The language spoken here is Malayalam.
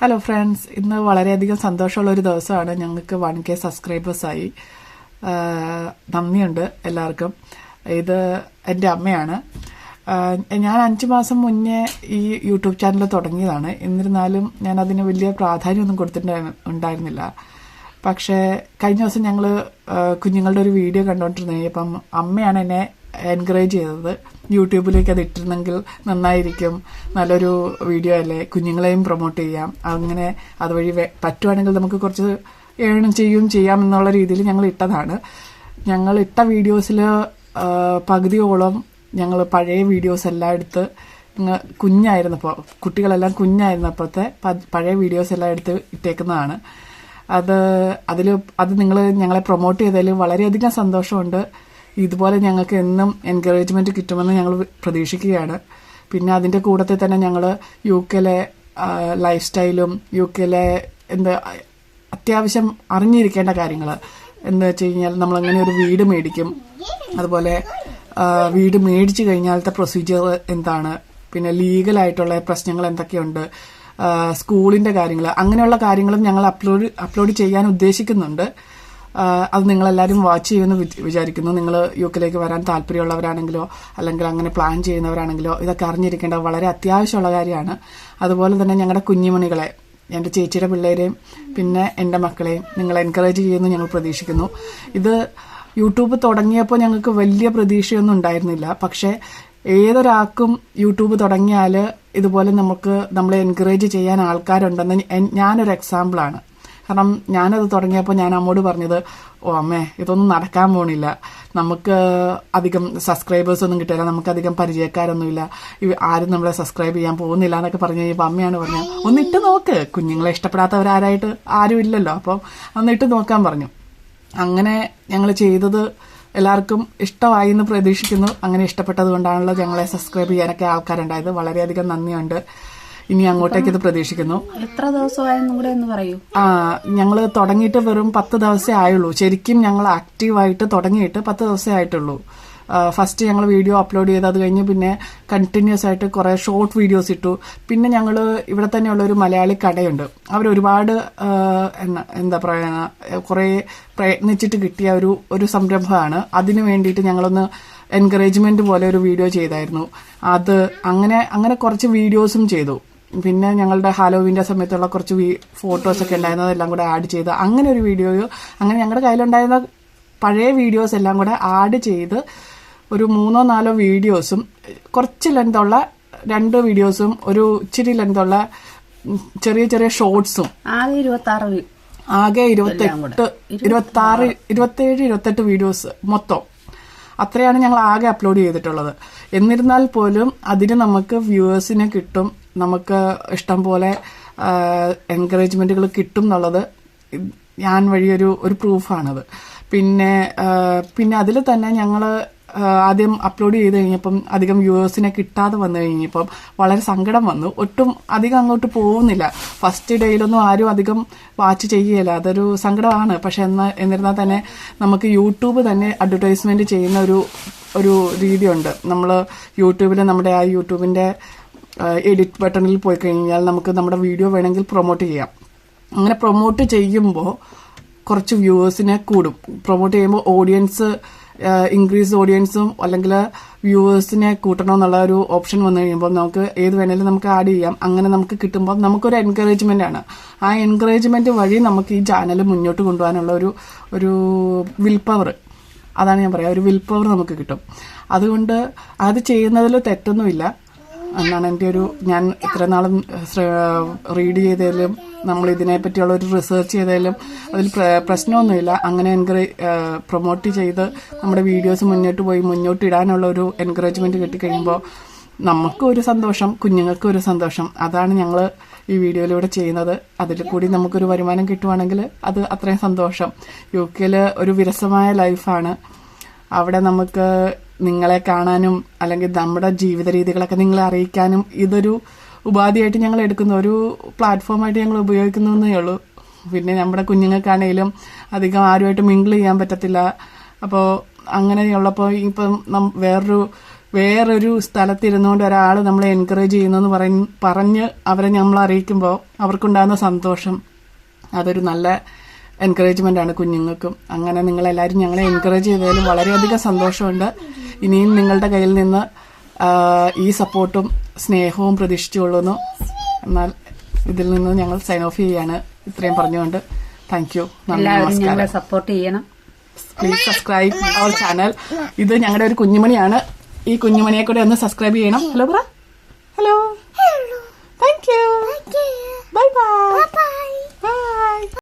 ഹലോ ഫ്രണ്ട്സ്, ഇന്ന് വളരെയധികം സന്തോഷമുള്ള ഒരു ദിവസമാണ്. ഞങ്ങൾക്ക് 1K സബ്സ്ക്രൈബേഴ്സായി. നന്ദിയുണ്ട് എല്ലാവർക്കും. ഇത് എൻ്റെ അമ്മയാണ്. ഞാൻ 5 മാസം മുന്നേ ഈ യൂട്യൂബ് ചാനൽ തുടങ്ങിയതാണ്. എന്നിരുന്നാലും ഞാൻ അതിന് വലിയ പ്രാധാന്യമൊന്നും കൊടുത്തിട്ടുണ്ടായിരുന്നില്ല. പക്ഷേ കഴിഞ്ഞ ദിവസം ഞങ്ങൾ കുഞ്ഞുങ്ങളുടെ ഒരു വീഡിയോ കണ്ടുകൊണ്ടിരുന്നത്. അപ്പം അമ്മയാണ് എന്നെ എൻകറേജ് ചെയ്തത്. യൂട്യൂബിലേക്ക് അത് ഇട്ടിരുന്നെങ്കിൽ നന്നായിരിക്കും, നല്ലൊരു വീഡിയോ അല്ലേ, കുഞ്ഞുങ്ങളെയും പ്രൊമോട്ട് ചെയ്യാം, അങ്ങനെ അതുവഴി പറ്റുവാണെങ്കിൽ നമുക്ക് കുറച്ച് ഏൺ ചെയ്യാം എന്നുള്ള രീതിയിൽ ഞങ്ങൾ ഇട്ടതാണ്. ഞങ്ങൾ ഇട്ട വീഡിയോസിൽ പകുതിയോളം ഞങ്ങൾ പഴയ വീഡിയോസ് എല്ലാം എടുത്ത് കുഞ്ഞായിരുന്നപ്പോൾ, കുട്ടികളെല്ലാം കുഞ്ഞായിരുന്നപ്പോഴത്തെ പഴയ വീഡിയോസ് എല്ലാം എടുത്ത് ഇട്ടേക്കുന്നതാണ്. അത് നിങ്ങൾ ഞങ്ങളെ പ്രൊമോട്ട് ചെയ്തതിൽ വളരെയധികം സന്തോഷമുണ്ട്. ഇതുപോലെ ഞങ്ങൾക്ക് എന്നും എൻകറേജ്മെന്റ് കിട്ടുമെന്ന് ഞങ്ങൾ പ്രതീക്ഷിക്കുകയാണ്. പിന്നെ അതിന്റെ കൂട്ടത്തിൽ തന്നെ ഞങ്ങൾ UK-ലെ ലൈഫ് സ്റ്റൈലും UK-ലെ അത്യാവശ്യം അറിഞ്ഞിരിക്കേണ്ട കാര്യങ്ങൾ എന്താ വെച്ച് കഴിഞ്ഞാൽ, നമ്മളങ്ങനെ ഒരു വീട് മേടിക്കും, അതുപോലെ വീട് മേടിച്ചു കഴിഞ്ഞാലത്തെ പ്രൊസീജിയർ എന്താണ്, പിന്നെ ലീഗലായിട്ടുള്ള പ്രശ്നങ്ങൾ എന്തൊക്കെയുണ്ട്, സ്കൂളിന്റെ കാര്യങ്ങൾ, അങ്ങനെയുള്ള കാര്യങ്ങളും ഞങ്ങൾ അപ്ലോഡ് ചെയ്യാൻ ഉദ്ദേശിക്കുന്നുണ്ട്. അത് നിങ്ങളെല്ലാവരും വാച്ച് ചെയ്യുമെന്ന് വിചാരിക്കുന്നു. നിങ്ങൾ UK-ലേക്ക് വരാൻ താല്പര്യമുള്ളവരാണെങ്കിലോ അല്ലെങ്കിൽ അങ്ങനെ പ്ലാൻ ചെയ്യുന്നവരാണെങ്കിലോ ഇതൊക്കെ അറിഞ്ഞിരിക്കേണ്ടത് വളരെ അത്യാവശ്യമുള്ള കാര്യമാണ്. അതുപോലെ തന്നെ ഞങ്ങളുടെ കുഞ്ഞുമണികളെ, എൻ്റെ ചേച്ചിയുടെ പിള്ളേരെയും പിന്നെ എൻ്റെ മക്കളെയും നിങ്ങൾ എൻകറേജ് ചെയ്യുമെന്ന് ഞങ്ങൾ പ്രതീക്ഷിക്കുന്നു. ഇത് യൂട്യൂബ് തുടങ്ങിയപ്പോൾ ഞങ്ങൾക്ക് വലിയ പ്രതീക്ഷയൊന്നും ഉണ്ടായിരുന്നില്ല. പക്ഷേ ഏതൊരാൾക്കും യൂട്യൂബ് തുടങ്ങിയാൽ ഇതുപോലെ നമ്മളെ എൻകറേജ് ചെയ്യാൻ ആൾക്കാരുണ്ടെന്ന് ഞാനൊരു എക്സാമ്പിളാണ്. കാരണം ഞാനത് തുടങ്ങിയപ്പോൾ ഞാൻ അമ്മോട് പറഞ്ഞത്, അമ്മേ ഇതൊന്നും നടക്കാൻ പോണില്ല, നമുക്ക് അധികം സബ്സ്ക്രൈബേഴ്സ് ഒന്നും കിട്ടില്ല, നമുക്കധികം പരിചയക്കാരൊന്നുമില്ല, ആരും നമ്മളെ സബ്സ്ക്രൈബ് ചെയ്യാൻ പോകുന്നില്ല എന്നൊക്കെ പറഞ്ഞു കഴിഞ്ഞപ്പോൾ അമ്മയാണ് പറഞ്ഞത്, ഒന്നിട്ട് നോക്ക്, കുഞ്ഞുങ്ങളെ ഇഷ്ടപ്പെടാത്തവരാരായിട്ട് ആരും ഇല്ലല്ലോ, അപ്പം ഒന്നിട്ട് നോക്കാൻ പറഞ്ഞു. അങ്ങനെ ഞങ്ങൾ ചെയ്തത് എല്ലാവർക്കും ഇഷ്ടമായി എന്ന് പ്രതീക്ഷിക്കുന്നു. അങ്ങനെ ഇഷ്ടപ്പെട്ടത് കൊണ്ടാണല്ലോ ഞങ്ങളെ സബ്സ്ക്രൈബ് ചെയ്യാനൊക്കെ ആൾക്കാരുണ്ടായത്. വളരെയധികം നന്ദിയുണ്ട്. ഇനി അങ്ങോട്ടേക്ക് ഇത് പ്രതീക്ഷിക്കുന്നു. എത്ര ദിവസമായെന്നും കൂടെ ഒന്ന് പറയൂ. ഞങ്ങൾ തുടങ്ങിയിട്ട് വെറും 10 ദിവസമേ ആയുള്ളൂ. ശരിക്കും ഞങ്ങൾ ആക്റ്റീവായിട്ട് തുടങ്ങിയിട്ട് 10 ദിവസമേ ആയിട്ടുള്ളൂ. ഫസ്റ്റ് ഞങ്ങൾ വീഡിയോ അപ്ലോഡ് ചെയ്ത് അത് കഴിഞ്ഞ് പിന്നെ കണ്ടിന്യൂസ് ആയിട്ട് കുറെ ഷോർട്ട് വീഡിയോസ് ഇട്ടു. പിന്നെ ഞങ്ങൾ ഇവിടെ തന്നെയുള്ള ഒരു മലയാളി കടയുണ്ട്, അവരൊരുപാട് എന്താ പറയുക, കുറെ പ്രയത്നിച്ചിട്ട് കിട്ടിയ ഒരു സംരംഭമാണ്. അതിനു വേണ്ടിയിട്ട് ഞങ്ങളൊന്ന് എൻകറേജ്മെന്റ് പോലെ ഒരു വീഡിയോ ചെയ്തായിരുന്നു. അത് അങ്ങനെ കുറച്ച് വീഡിയോസും ചെയ്തു. പിന്നെ ഞങ്ങളുടെ ഹാലോവിന്റെ സമയത്തുള്ള കുറച്ച് ഫോട്ടോസൊക്കെ ഉണ്ടായിരുന്നു, അതെല്ലാം കൂടെ ആഡ് ചെയ്ത് അങ്ങനെ ഒരു വീഡിയോയോ, അങ്ങനെ ഞങ്ങളുടെ കയ്യിലുണ്ടായിരുന്ന പഴയ വീഡിയോസ് എല്ലാം കൂടെ ആഡ് ചെയ്ത് ഒരു 3-4 വീഡിയോസും കുറച്ച് ലെങ്തുള്ള 2 വീഡിയോസും ഒരു ഇച്ചിരി ലെങ്തുള്ള ചെറിയ ചെറിയ ഷോർട്സും ആകെ 27-28 വീഡിയോസ് മൊത്തം. അത്രയാണ് ഞങ്ങൾ ആകെ അപ്ലോഡ് ചെയ്തിട്ടുള്ളത്. എന്നിരുന്നാൽ പോലും അതിന് നമുക്ക് വ്യൂവേഴ്സിനെ കിട്ടും, നമുക്ക് ഇഷ്ടം പോലെ എൻകറേജ്മെന്റുകൾ കിട്ടും എന്നുള്ളത് ഞാൻ വഴിയൊരു പ്രൂഫാണത്. പിന്നെ അതിൽ തന്നെ ഞങ്ങൾ ആദ്യം അപ്ലോഡ് ചെയ്ത് കഴിഞ്ഞപ്പം അധികം വ്യൂവേഴ്സിനെ കിട്ടാതെ വന്നു കഴിഞ്ഞപ്പം വളരെ സങ്കടം വന്നു. ഒട്ടും അധികം അങ്ങോട്ട് പോകുന്നില്ല. ഫസ്റ്റ് ഡേയിലൊന്നും ആരും അധികം വാച്ച് ചെയ്യുകയില്ല, അതൊരു സങ്കടമാണ്. പക്ഷെ എന്നിരുന്നാൽ തന്നെ നമുക്ക് യൂട്യൂബ് തന്നെ അഡ്വർടൈസ്മെന്റ് ചെയ്യുന്ന ഒരു രീതിയുണ്ട്. നമ്മൾ യൂട്യൂബിൽ നമ്മുടെ ആ യൂട്യൂബിന്റെ എഡിറ്റ് ബട്ടണിൽ പോയി കഴിഞ്ഞാൽ നമുക്ക് നമ്മുടെ വീഡിയോ വേണമെങ്കിൽ പ്രൊമോട്ട് ചെയ്യാം. അങ്ങനെ പ്രൊമോട്ട് ചെയ്യുമ്പോൾ കുറച്ച് വ്യൂവേഴ്സിനെ കൂടും. പ്രൊമോട്ട് ചെയ്യുമ്പോൾ ഓഡിയൻസ് ഇൻക്രീസ് ഓഡിയൻസും അല്ലെങ്കിൽ വ്യൂവേഴ്സിനെ കൂട്ടണമെന്നുള്ള ഒരു ഓപ്ഷൻ വന്നു കഴിയുമ്പോൾ നമുക്ക് ഏത് വേണേലും നമുക്ക് ആഡ് ചെയ്യാം. അങ്ങനെ നമുക്ക് കിട്ടുമ്പോൾ നമുക്കൊരു എൻകറേജ്മെന്റ് ആണ്. ആ എൻകറേജ്മെന്റ് വഴി നമുക്ക് ഈ ചാനൽ മുന്നോട്ട് കൊണ്ടുപോകാനുള്ള ഒരു വിൽ പവർ, അതാണ് ഞാൻ പറയാം, ഒരു വിൽ പവർ നമുക്ക് കിട്ടും. അതുകൊണ്ട് അത് ചെയ്യുന്നതിൽ തെറ്റൊന്നുമില്ല എന്നാണ് എൻ്റെ ഞാൻ ഇത്ര നാളും റീഡ് ചെയ്തതിലും നമ്മൾ ഇതിനെ പറ്റിയുള്ള ഒരു റിസർച്ച് ചെയ്തതിലും അതിൽ പ്രശ്നമൊന്നുമില്ല. അങ്ങനെ പ്രൊമോട്ട് ചെയ്ത് നമ്മുടെ വീഡിയോസ് മുന്നോട്ട് ഇടാനുള്ള ഒരു എൻകറേജ്മെന്റ് കിട്ടിക്കഴിയുമ്പോൾ നമുക്കും ഒരു സന്തോഷം, കുഞ്ഞുങ്ങൾക്കും ഒരു സന്തോഷം. അതാണ് ഞങ്ങൾ ഈ വീഡിയോയിലൂടെ ചെയ്യുന്നത്. അതിൽ കൂടി നമുക്കൊരു വരുമാനം കിട്ടുവാണെങ്കിൽ അത് അത്രയും സന്തോഷം. UK-ൽ ഒരു വിരസമായ ലൈഫാണ്. അവിടെ നമുക്ക് നിങ്ങളെ കാണാനും അല്ലെങ്കിൽ നമ്മുടെ ജീവിത രീതികളൊക്കെ നിങ്ങളെ അറിയിക്കാനും ഇതൊരു ഉപാധിയായിട്ട് ഞങ്ങൾ എടുക്കുന്ന ഒരു പ്ലാറ്റ്ഫോമായിട്ട് ഞങ്ങൾ ഉപയോഗിക്കുന്നേ ഉള്ളൂ. പിന്നെ നമ്മുടെ കുഞ്ഞുങ്ങൾക്കാണെങ്കിലും അധികം ആരുമായിട്ട് മിങ്കിൾ ചെയ്യാൻ പറ്റത്തില്ല. അപ്പോൾ അങ്ങനെയുള്ളപ്പോൾ ഇപ്പം വേറൊരു വേറൊരു സ്ഥലത്തിരുന്നുകൊണ്ട് ഒരാൾ നമ്മളെ എൻകറേജ് ചെയ്യുന്നെന്ന് പറഞ്ഞ് അവരെ നമ്മൾ അറിയിക്കുമ്പോൾ അവർക്കുണ്ടാകുന്ന സന്തോഷം അതൊരു നല്ല എൻകറേജ്മെന്റ് ആണ് കുഞ്ഞുങ്ങൾക്കും. അങ്ങനെ നിങ്ങളെല്ലാവരും ഞങ്ങളെ എൻകറേജ് ചെയ്തതിലും വളരെയധികം സന്തോഷമുണ്ട്. ഇനിയും നിങ്ങളുടെ കയ്യിൽ നിന്ന് ഈ സപ്പോർട്ടും സ്നേഹവും പ്രതീക്ഷിച്ചുകൊള്ളുന്നു. എന്നാൽ ഇതിൽ നിന്ന് ഞങ്ങൾ സൈൻ ഓഫ് ചെയ്യാണ്. ഇത്രയും പറഞ്ഞുകൊണ്ട് താങ്ക് യു. എല്ലാവരും ഞങ്ങളെ സപ്പോർട്ട് ചെയ്യണം. Please subscribe our channel. ഇത് ഞങ്ങളുടെ ഒരു കുഞ്ഞുമണിയാണ്. ഈ കുഞ്ഞുമണിയെ കൂടെ ഒന്ന് സബ്സ്ക്രൈബ് ചെയ്യണം. ഹലോ പറ. Hello. Thank you. Bye bye.